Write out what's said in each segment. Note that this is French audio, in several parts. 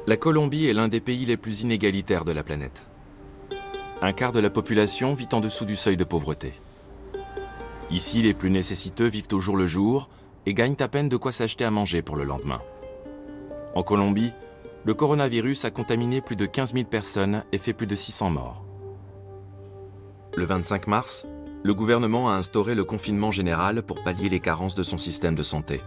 La Colombie est l'un des pays les plus inégalitaires de la planète. Un quart de la population vit en dessous du seuil de pauvreté. Ici, les plus nécessiteux vivent au jour le jour et gagnent à peine de quoi s'acheter à manger pour le lendemain. En Colombie, le coronavirus a contaminé plus de 15 000 personnes et fait plus de 600 morts. Le 25 mars, le gouvernement a instauré le confinement général pour pallier les carences de son système de santé.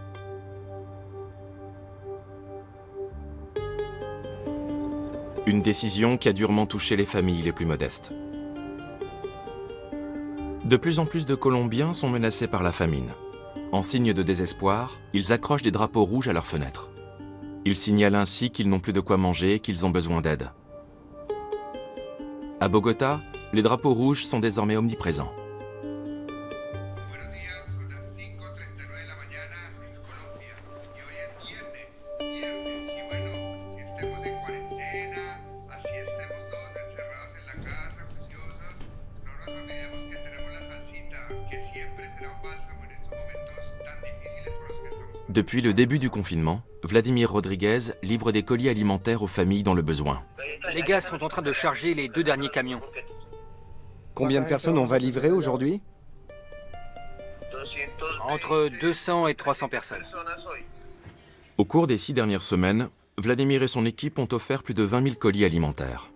Une décision qui a durement touché les familles les plus modestes. De plus en plus de Colombiens sont menacés par la famine. En signe de désespoir, ils accrochent des drapeaux rouges à leurs fenêtres. Ils signalent ainsi qu'ils n'ont plus de quoi manger et qu'ils ont besoin d'aide. À Bogota, les drapeaux rouges sont désormais omniprésents. Depuis le début du confinement, Vladimir Rodriguez livre des colis alimentaires aux familles dans le besoin. Les gars sont en train de charger les 2 derniers camions. Combien de personnes on va livrer aujourd'hui? Entre 200 et 300 personnes. Au cours des 6 dernières semaines, Vladimir et son équipe ont offert plus de 20 000 colis alimentaires.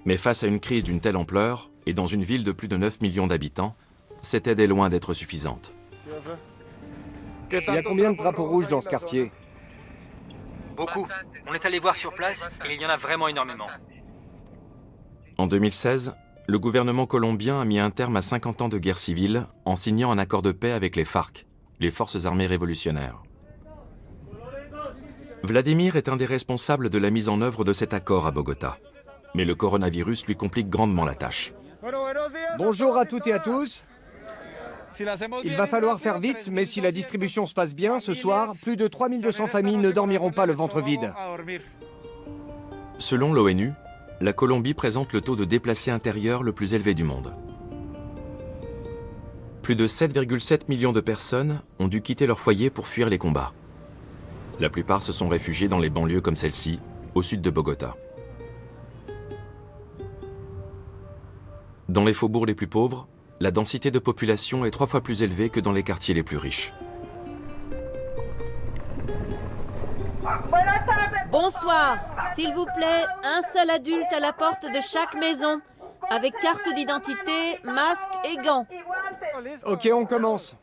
Mais face à une crise d'une telle ampleur, et dans une ville de plus de 9 millions d'habitants, cette aide est loin d'être suffisante. Il y a combien de drapeaux rouges dans ce quartier? Beaucoup. On est allé voir sur place et il y en a vraiment énormément. En 2016, le gouvernement colombien a mis un terme à 50 ans de guerre civile en signant un accord de paix avec les FARC, les Forces armées révolutionnaires. Vladimir est un des responsables de la mise en œuvre de cet accord à Bogota. Mais le coronavirus lui complique grandement la tâche. Bonjour à toutes et à tous. Il va falloir faire vite, mais si la distribution se passe bien, ce soir, plus de 3200 familles ne dormiront pas le ventre vide. Selon l'ONU, la Colombie présente le taux de déplacés intérieurs le plus élevé du monde. Plus de 7,7 millions de personnes ont dû quitter leur foyer pour fuir les combats. La plupart se sont réfugiés dans les banlieues comme celle-ci, au sud de Bogota. Dans les faubourgs les plus pauvres, la densité de population est 3 fois plus élevée que dans les quartiers les plus riches. Bonsoir. S'il vous plaît, un seul adulte à la porte de chaque maison, avec carte d'identité, masque et gants. Ok, on commence.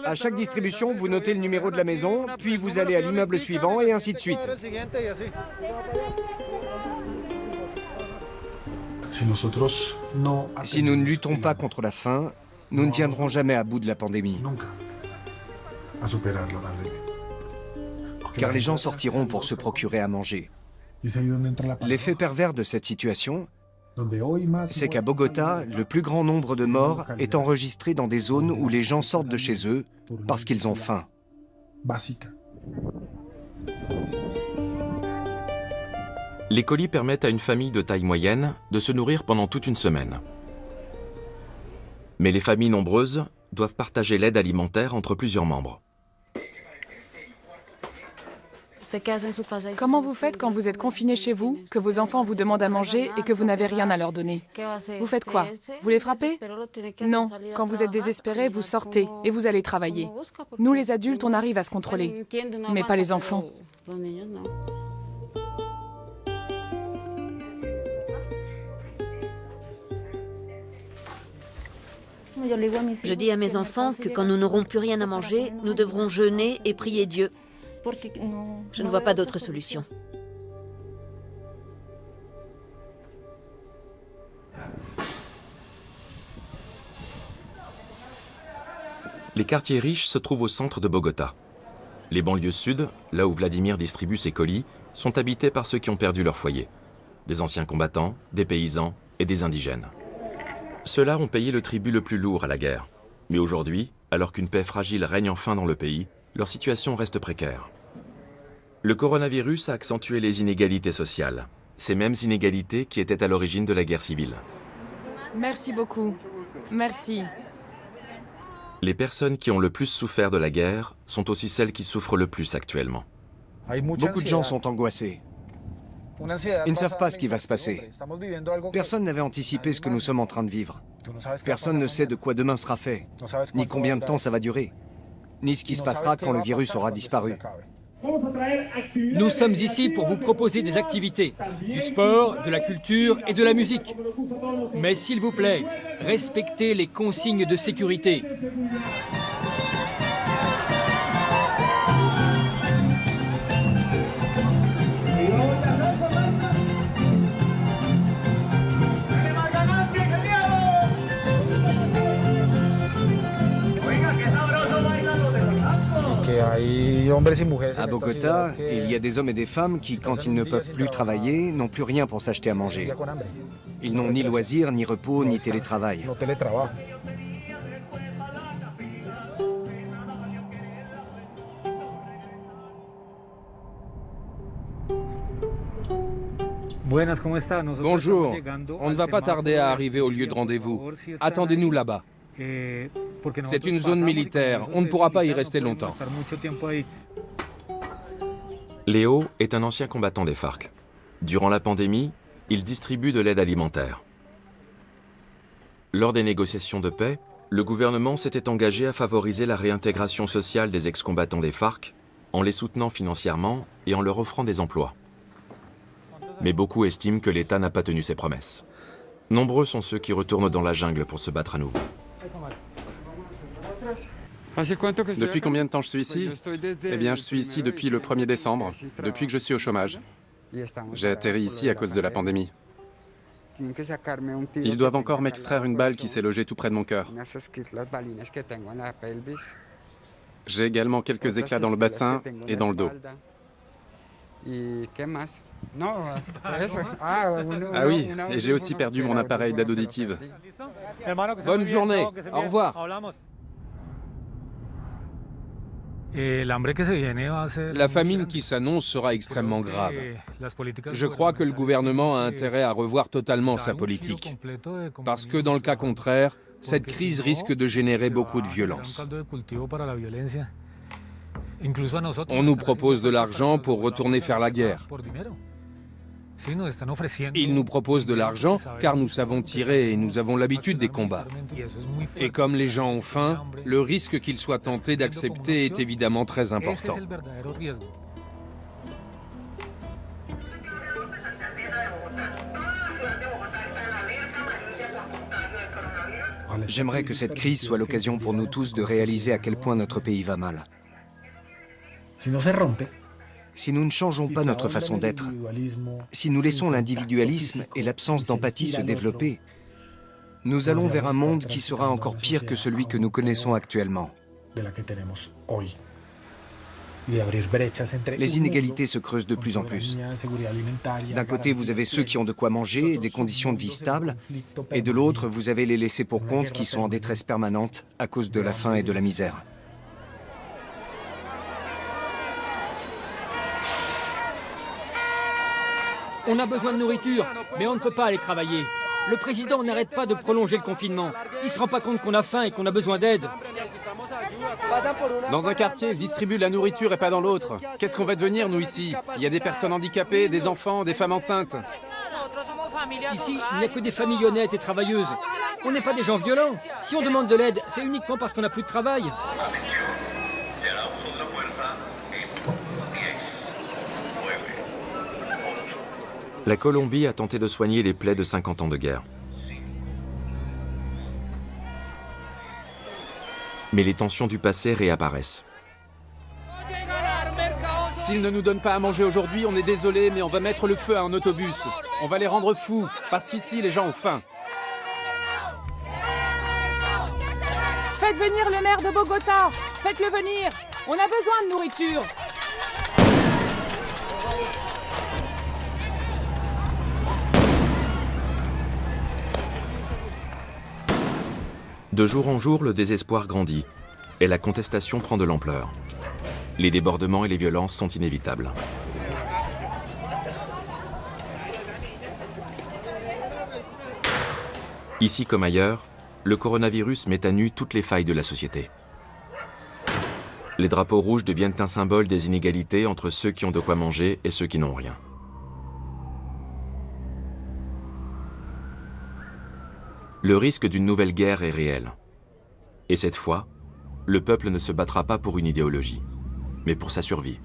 À chaque distribution, vous notez le numéro de la maison, puis vous allez à l'immeuble suivant et ainsi de suite. Si nous ne luttons pas contre la faim, nous ne viendrons jamais à bout de la pandémie. Car les gens sortiront pour se procurer à manger. L'effet pervers de cette situation, c'est qu'à Bogota, le plus grand nombre de morts est enregistré dans des zones où les gens sortent de chez eux parce qu'ils ont faim. Les colis permettent à une famille de taille moyenne de se nourrir pendant toute une semaine. Mais les familles nombreuses doivent partager l'aide alimentaire entre plusieurs membres. Comment vous faites quand vous êtes confiné chez vous, que vos enfants vous demandent à manger et que vous n'avez rien à leur donner? Vous faites quoi? Vous les frappez? Non, quand vous êtes désespéré, vous sortez et vous allez travailler. Nous les adultes, on arrive à se contrôler, mais pas les enfants. Je dis à mes enfants que quand nous n'aurons plus rien à manger, nous devrons jeûner et prier Dieu. Je ne vois pas d'autre solution. Les quartiers riches se trouvent au centre de Bogota. Les banlieues sud, là où Vladimir distribue ses colis, sont habités par ceux qui ont perdu leur foyer. Des anciens combattants, des paysans et des indigènes. Ceux-là ont payé le tribut le plus lourd à la guerre. Mais aujourd'hui, alors qu'une paix fragile règne enfin dans le pays, leur situation reste précaire. Le coronavirus a accentué les inégalités sociales. Ces mêmes inégalités qui étaient à l'origine de la guerre civile. Merci beaucoup. Merci. Les personnes qui ont le plus souffert de la guerre sont aussi celles qui souffrent le plus actuellement. Beaucoup de gens sont angoissés. Ils ne savent pas ce qui va se passer. Personne n'avait anticipé ce que nous sommes en train de vivre. Personne ne sait de quoi demain sera fait, ni combien de temps ça va durer, ni ce qui se passera quand le virus aura disparu. Nous sommes ici pour vous proposer des activités, du sport, de la culture et de la musique. Mais s'il vous plaît, respectez les consignes de sécurité. À Bogota, il y a des hommes et des femmes qui, quand ils ne peuvent plus travailler, n'ont plus rien pour s'acheter à manger. Ils n'ont ni loisirs, ni repos, ni télétravail. Bonjour, on ne va pas tarder à arriver au lieu de rendez-vous. Attendez-nous là-bas. C'est une zone militaire, on ne pourra pas y rester longtemps. Léo est un ancien combattant des FARC. Durant la pandémie, il distribue de l'aide alimentaire. Lors des négociations de paix, le gouvernement s'était engagé à favoriser la réintégration sociale des ex-combattants des FARC en les soutenant financièrement et en leur offrant des emplois. Mais beaucoup estiment que l'État n'a pas tenu ses promesses. Nombreux sont ceux qui retournent dans la jungle pour se battre à nouveau. Depuis combien de temps je suis ici? Eh bien, je suis ici depuis le 1er décembre, depuis que je suis au chômage. J'ai atterri ici à cause de la pandémie. Ils doivent encore m'extraire une balle qui s'est logée tout près de mon cœur. J'ai également quelques éclats dans le bassin et dans le dos. Ah oui, et j'ai aussi perdu mon appareil d'aide auditive. Bonne journée, au revoir. La famine qui s'annonce sera extrêmement grave. Je crois que le gouvernement a intérêt à revoir totalement sa politique. Parce que dans le cas contraire, cette crise risque de générer beaucoup de violence. On nous propose de l'argent pour retourner faire la guerre. Ils nous proposent de l'argent car nous savons tirer et nous avons l'habitude des combats. Et comme les gens ont faim, le risque qu'ils soient tentés d'accepter est évidemment très important. J'aimerais que cette crise soit l'occasion pour nous tous de réaliser à quel point notre pays va mal. Si nous ne changeons pas notre façon d'être, si nous laissons l'individualisme et l'absence d'empathie se développer, nous allons vers un monde qui sera encore pire que celui que nous connaissons actuellement. Les inégalités se creusent de plus en plus. D'un côté, vous avez ceux qui ont de quoi manger et des conditions de vie stables, et de l'autre, vous avez les laissés pour compte qui sont en détresse permanente à cause de la faim et de la misère. On a besoin de nourriture, mais on ne peut pas aller travailler. Le président n'arrête pas de prolonger le confinement. Il ne se rend pas compte qu'on a faim et qu'on a besoin d'aide. Dans un quartier, ils distribuent la nourriture et pas dans l'autre. Qu'est-ce qu'on va devenir, nous, ici? Il y a des personnes handicapées, des enfants, des femmes enceintes. Ici, il n'y a que des familles honnêtes et travailleuses. On n'est pas des gens violents. Si on demande de l'aide, c'est uniquement parce qu'on n'a plus de travail. La Colombie a tenté de soigner les plaies de 50 ans de guerre. Mais les tensions du passé réapparaissent. S'ils ne nous donnent pas à manger aujourd'hui, on est désolé, mais on va mettre le feu à un autobus. On va les rendre fous, parce qu'ici, les gens ont faim. Faites venir le maire de Bogota. Faites-le venir. On a besoin de nourriture. De jour en jour, le désespoir grandit et la contestation prend de l'ampleur. Les débordements et les violences sont inévitables. Ici comme ailleurs, le coronavirus met à nu toutes les failles de la société. Les drapeaux rouges deviennent un symbole des inégalités entre ceux qui ont de quoi manger et ceux qui n'ont rien. Le risque d'une nouvelle guerre est réel. Et cette fois, le peuple ne se battra pas pour une idéologie, mais pour sa survie.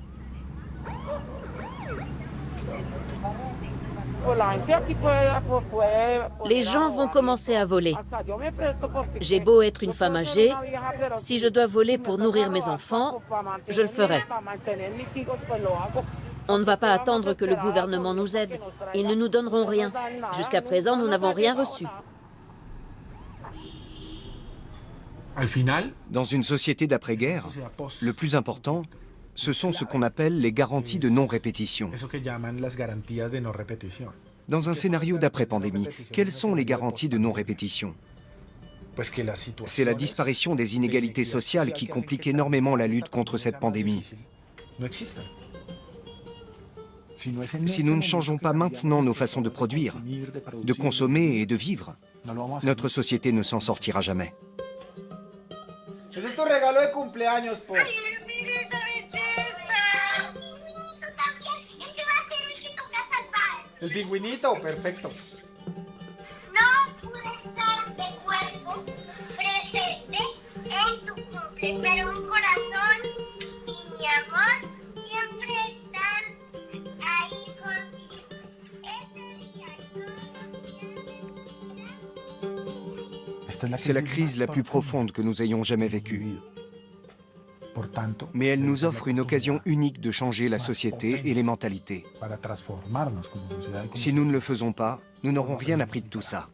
Les gens vont commencer à voler. J'ai beau être une femme âgée, si je dois voler pour nourrir mes enfants, je le ferai. On ne va pas attendre que le gouvernement nous aide. Ils ne nous donneront rien. Jusqu'à présent, nous n'avons rien reçu. Dans une société d'après-guerre, le plus important, ce sont ce qu'on appelle les garanties de non-répétition. Dans un scénario d'après-pandémie, quelles sont les garanties de non-répétition? C'est la disparition des inégalités sociales qui complique énormément la lutte contre cette pandémie. Si nous ne changeons pas maintenant nos façons de produire, de consommer et de vivre, notre société ne s'en sortira jamais. El pingüinito, perfecto. No pude estar de cuerpo presente en tu cumple, pero un corazón y mi amor siempre están ahí contigo. Ese día y todo. C'est la crise la plus profonde que nous ayons jamais vécue. Mais elle nous offre une occasion unique de changer la société et les mentalités. Si nous ne le faisons pas, nous n'aurons rien appris de tout ça.